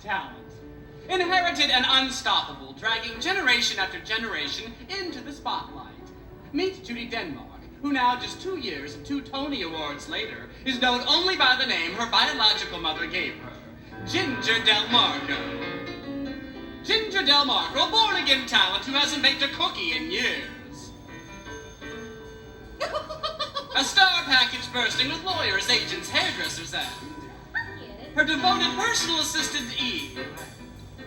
talent. Inherited and unstoppable, dragging generation after generation into the spotlight. Meet Judy Denmark, who now, just 2 years and 2 Tony Awards later, is known only by the name her biological mother gave her, Ginger DelMarco. Ginger DelMarco, a born-again talent who hasn't baked a cookie in years. A star package bursting with lawyers, agents, hairdressers, and her devoted personal assistant, Eve.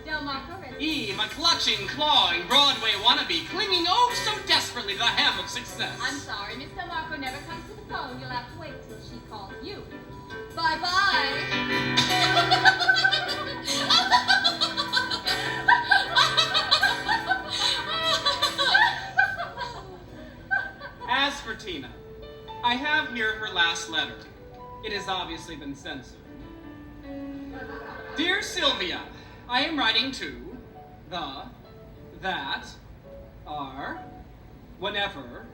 DelMarco ready. Eve, a clutching, clawing Broadway wannabe, clinging oh so desperately to the hem of success. I'm sorry, Miss DelMarco never comes to the phone. You'll have to wait till she calls you. Bye-bye. As for Tina, I have here her last letter. It has obviously been censored. Dear Sylvia, I am writing to that, are, whenever,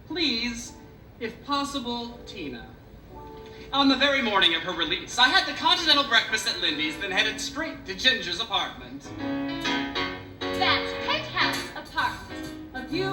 please, if possible, Tina. On the very morning of her release, I had the continental breakfast at Lindy's, then headed straight to Ginger's apartment. That's Penthouse Apartment. A view